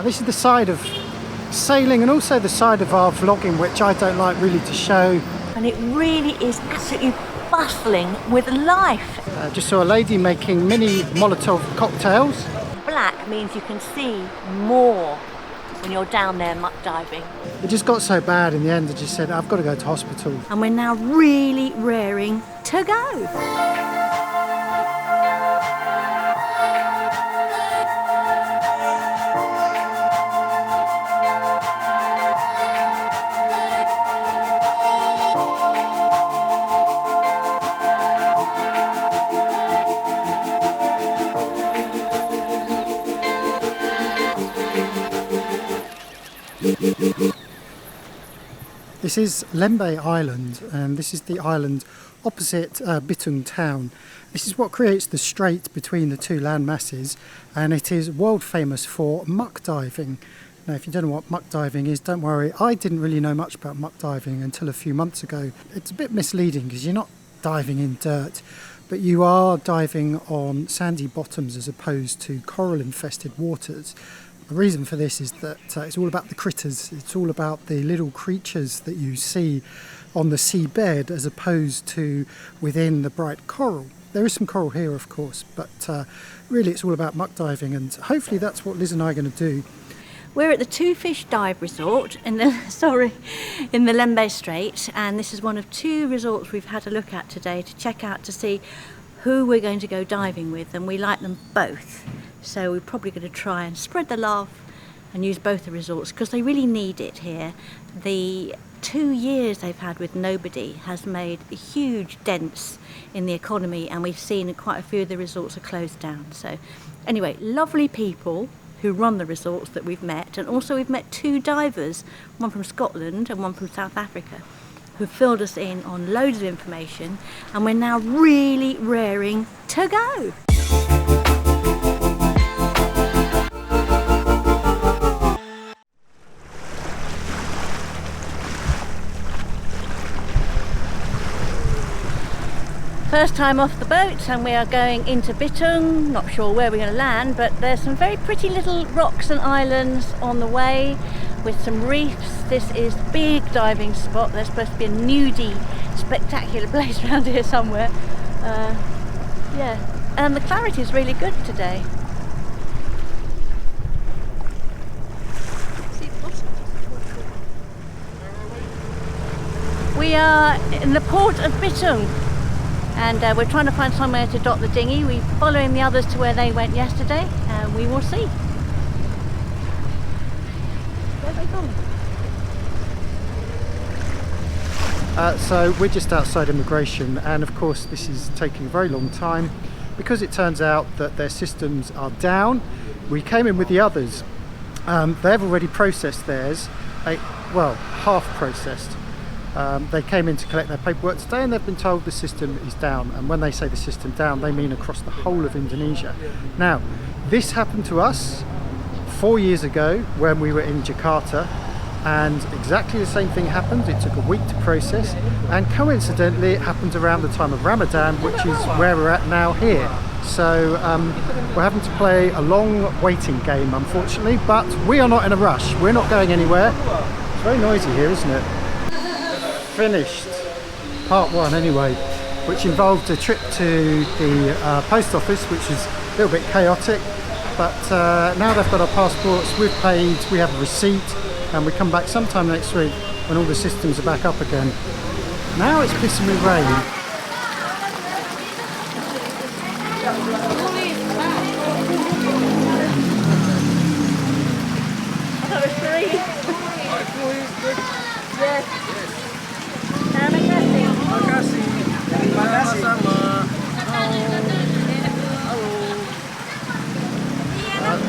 This is the side of sailing and also the side of our vlogging, which I don't like really to show. And it really is absolutely bustling with life. Just saw a lady making mini Molotov cocktails. Black means you can see more when you're down there muck diving. It just got so bad in the end, I just said, I've got to go to hospital. And we're now really raring to go. This is Lembeh Island, and this is the island opposite Bitung town. This is what creates the strait between the two land masses, and it is world famous for muck diving. Now, if you don't know what muck diving is, don't worry. I didn't really know much about muck diving until a few months ago. It's a bit misleading because you're not diving in dirt, but you are diving on sandy bottoms as opposed to coral infested waters. The reason for this is that it's all about the critters. It's all about the little creatures that you see on the seabed as opposed to within the bright coral. There is some coral here, of course, but really it's all about muck diving, and hopefully that's what Liz and I are going to do. We're at the Two Fish Dive Resort in the Lembeh Strait, and this is one of two resorts we've had a look at today to check out to see who we're going to go diving with, and we like them both. So we're probably going to try and spread the love and use both the resorts because they really need it here. The 2 years they've had with nobody has made huge dents in the economy, and we've seen quite a few of the resorts are closed down. So anyway, lovely people who run the resorts that we've met, and also we've met two divers, one from Scotland and one from South Africa, who filled us in on loads of information, and we're now really raring to go. First time off the boat, and we are going into Bitung. Not sure where we're going to land, but there's some very pretty little rocks and islands on the way with some reefs. This is the big diving spot. There's supposed to be a nudie spectacular place around here somewhere. Yeah, and the clarity is really good today. We are in the port of Bitung, and we're trying to find somewhere to dock the dinghy. We're following the others to where they went yesterday, and we will see. Where are they going? So we're just outside immigration, and of course this is taking a very long time because it turns out that their systems are down. We came in with the others. They've already processed theirs, well, half processed. They came in to collect their paperwork today, and they've been told the system is down. And when they say the system down, they mean across the whole of Indonesia. Now, this happened to us 4 years ago when we were in Jakarta, and exactly the same thing happened. It took a week to process, and coincidentally it happened around the time of Ramadan, which is where we're at now here. So we're having to play a long waiting game, unfortunately, but we are not in a rush. We're not going anywhere. It's very noisy here, isn't it? Finished part one anyway, which involved a trip to the post office, which is a little bit chaotic, but now they've got our passports, we've paid, we have a receipt, and we come back sometime next week when all the systems are back up again. Now it's pissing with rain.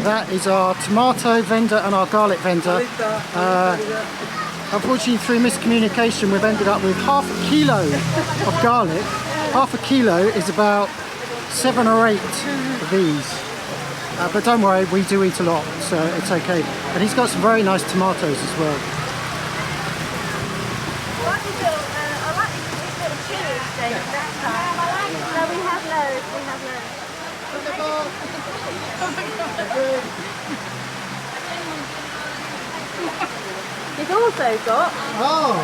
That is our tomato vendor and our garlic vendor. Unfortunately, through miscommunication, we've ended up with half a kilo of garlic. Half a kilo is about 7 or 8 of these. But don't worry, we do eat a lot, so it's okay. And he's got some very nice tomatoes as well. It's also got... Oh!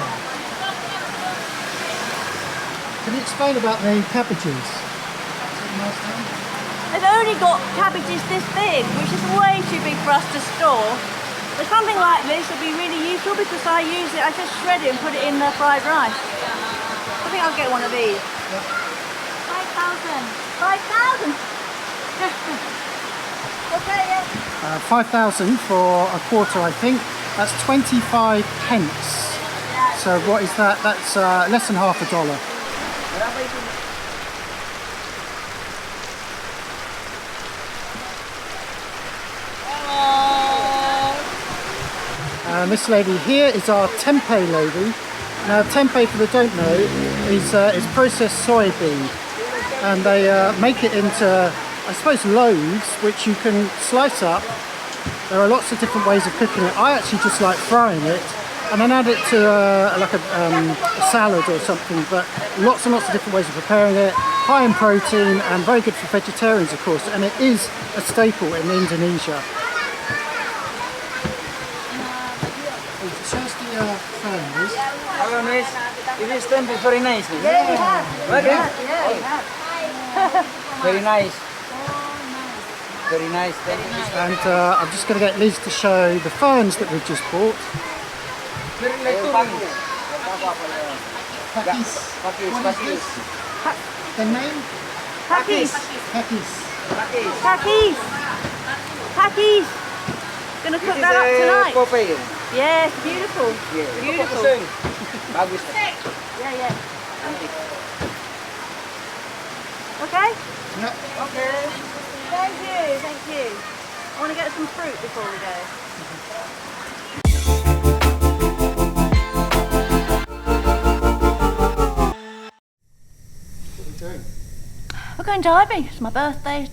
Can you explain about the cabbages? They've only got cabbages this big, which is way too big for us to store. But something like this would be really useful because I just shred it and put it in the fried rice. I think I'll get one of these. Yeah. 5,000! 5,000! Okay, yeah. 5,000 for a quarter, I think. That's 25 pence. So what is that? That's less than half a dollar. And this lady here is our tempeh lady. Now tempeh, for the don't know, is processed soybean, and they make it into, I suppose, loaves which you can slice up. There are lots of different ways of cooking it. I actually just like frying it and then add it to like a salad or something, but lots and lots of different ways of preparing it. High in protein and very good for vegetarians, of course, and it is a staple in Indonesia. Shows the ferns. Hello, miss. It is tempeh very nice. Miss. Yeah, we have. Very, Yeah, we have. very nice. Very nice. Thank you. And I'm just going to get Liz to show the ferns that we've just bought. Pakis. What is this? The name? Pakis. Pakis. Pakis. Pakis. Gonna cook that up tonight. Popeye. Yes, beautiful. Yeah. Beautiful. Bagus. Yeah, yeah. Okay? Yeah. Okay. Thank you, thank you. I want to get some fruit before we go. What are we doing? We're going diving. It's my birthday.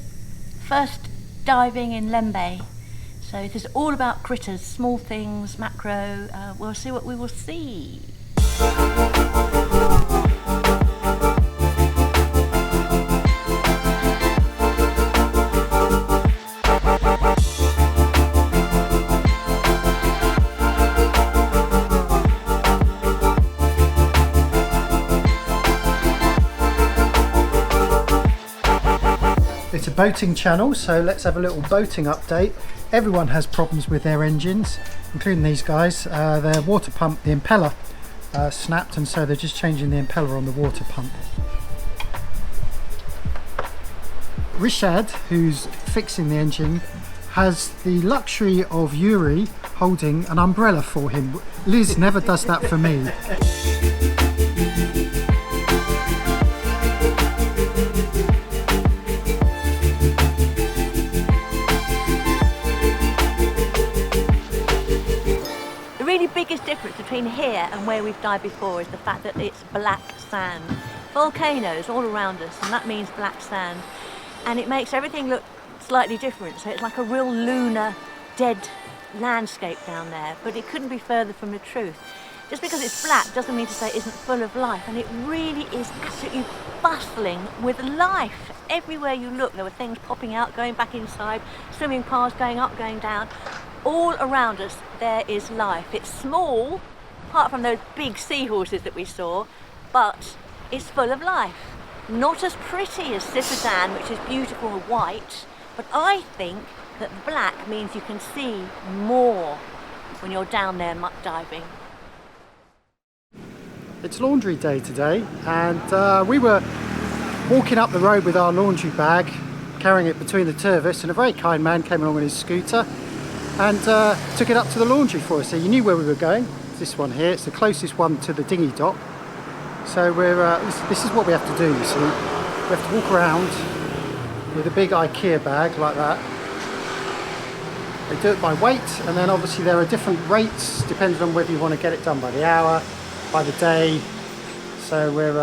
First diving in Lembeh. So this is all about critters, small things, macro. We'll see what we will see. It's a boating channel, so let's have a little boating update. Everyone has problems with their engines, including these guys. Their water pump, the impeller, snapped, and so they're just changing the impeller on the water pump. Rishad, who's fixing the engine, has the luxury of Yuri holding an umbrella for him. Liz never does that for me. Biggest difference between here and where we've dived before is the fact that it's black sand. Volcanoes all around us, and that means black sand, and it makes everything look slightly different. So it's like a real lunar, dead landscape down there, but it couldn't be further from the truth. Just because it's black doesn't mean to say it isn't full of life, and it really is absolutely bustling with life. Everywhere you look there were things popping out, going back inside, swimming past, going up, going down. All around us there is life. It's small, apart from those big seahorses that we saw, but it's full of life. Not as pretty as Citadin, which is beautiful and white, but I think that black means you can see more when you're down there muck diving. It's laundry day today, and we were walking up the road with our laundry bag, carrying it between the two of us, and a very kind man came along on his scooter and took it up to the laundry for us. So you knew where we were going. It's this one here. It's the closest one to the dinghy dock. So we're this is what we have to do, you see. We have to walk around with a big IKEA bag like that. They do it by weight, and then obviously there are different rates depending on whether you want to get it done by the hour, by the day. So we're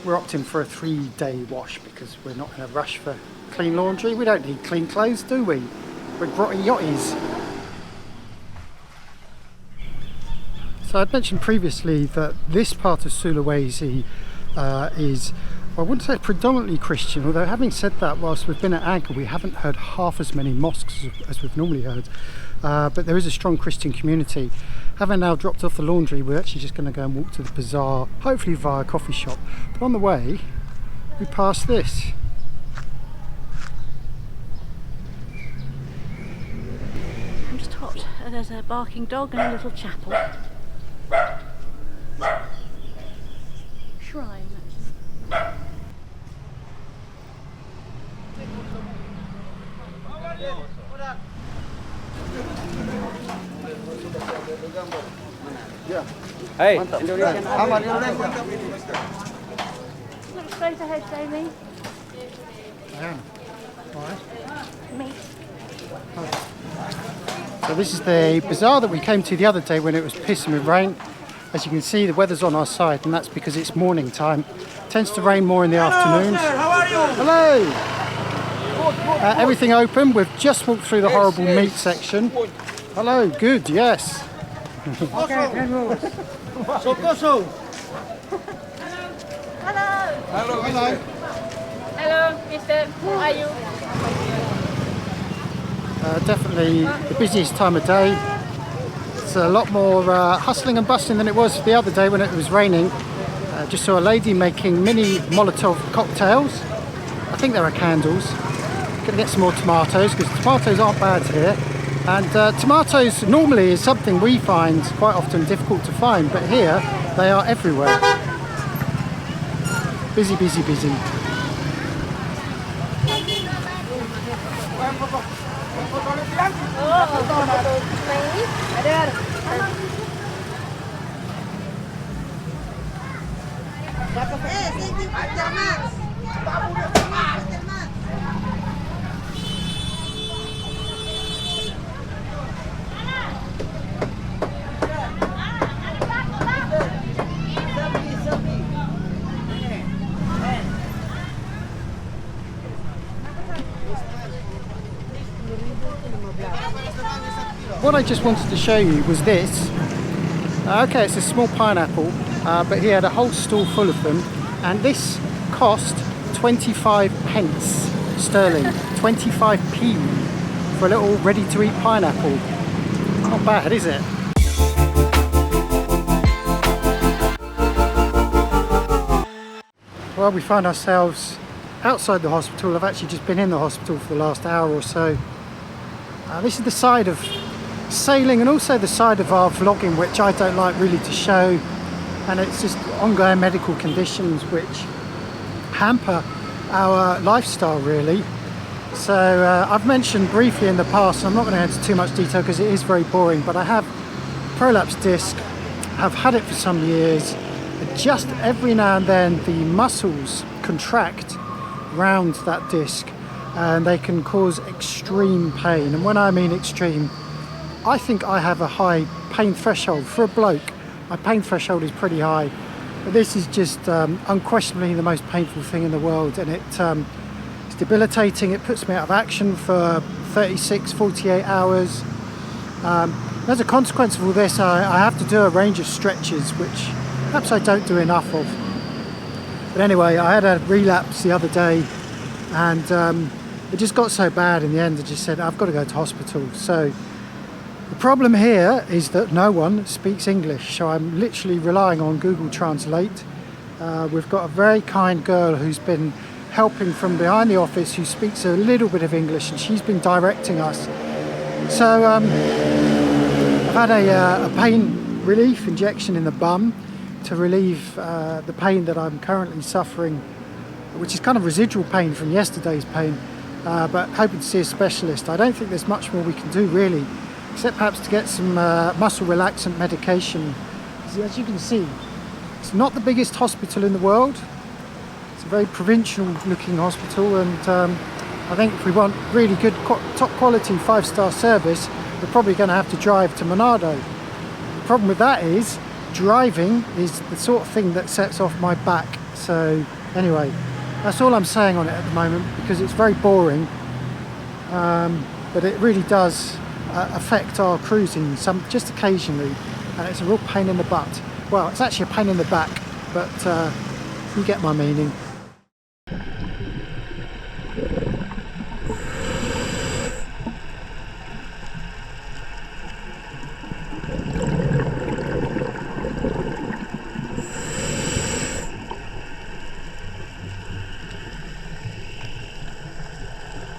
opting for a 3-day wash because we're not in a rush for clean laundry. We don't need clean clothes, do we? We're grotty yachties. So I'd mentioned previously that this part of Sulawesi is I wouldn't say predominantly Christian, although having said that, whilst we've been at anchor, we haven't heard half as many mosques as we've normally heard. But there is a strong Christian community. Having now dropped off the laundry, we're actually just going to go and walk to the bazaar, hopefully via a coffee shop. But on the way, we pass this. I'm just hot. There's a barking dog and a little chapel. Shrine, actually. Hey, Indonesian. Aman Indonesia. Look straight ahead, Jamie. Yeah. Right. Me. So this is the bazaar that we came to the other day when it was pissing with rain. As you can see, the weather's on our side, and that's because it's morning time. It tends to rain more in the afternoons. Sir, how are you? Hello! Everything open. We've just walked through the horrible meat section. Hello, good, yes. Sokoso. Hello. Hello. Hello, mister. How are you? Definitely the busiest time of day. It's a lot more hustling and bustling than it was the other day when it was raining. Just saw a lady making mini Molotov cocktails. I think there are candles. Gonna get some more tomatoes because tomatoes aren't bad here. And tomatoes normally is something we find quite often difficult to find, but here they are everywhere. Busy, busy, busy. What I just wanted to show you was this. Okay, it's a small pineapple, but he had a whole stall full of them, and this cost 25 pence sterling, 25p for a little ready-to-eat pineapple. Not bad, is it? Well, we find ourselves outside the hospital. I've actually just been in the hospital for the last hour or so. This is the side of sailing and also the side of our vlogging, which I don't like really to show, and it's just ongoing medical conditions which hamper our lifestyle really. So I've mentioned briefly in the past, I'm not going to go into too much detail because it is very boring, but I have prolapse disc. I've had it for some years. Just every now and then the muscles contract round that disc and they can cause extreme pain, and when I mean extreme, I think I have a high pain threshold. For a bloke, my pain threshold is pretty high, but this is just unquestionably the most painful thing in the world, and it's debilitating. It puts me out of action for 36, 48 hours. As a consequence of all this, I have to do a range of stretches which perhaps I don't do enough of. But anyway, I had a relapse the other day, and it just got so bad in the end I just said I've got to go to hospital. So the problem here is that no one speaks English, so I'm literally relying on Google Translate. We've got a very kind girl who's been helping from behind the office who speaks a little bit of English, and she's been directing us. So I've had a pain relief injection in the bum to relieve the pain that I'm currently suffering, which is kind of residual pain from yesterday's pain, but hoping to see a specialist. I don't think there's much more we can do really, except perhaps to get some muscle relaxant medication. As you can see, it's not the biggest hospital in the world. It's a very provincial looking hospital, and I think if we want really good top quality 5-star service, we're probably going to have to drive to Manado. The problem with that is driving is the sort of thing that sets off my back. So anyway, that's all I'm saying on it at the moment, because it's very boring, but it really does affect our cruising just occasionally, and it's a real pain in the butt. Well, it's actually a pain in the back, but you get my meaning.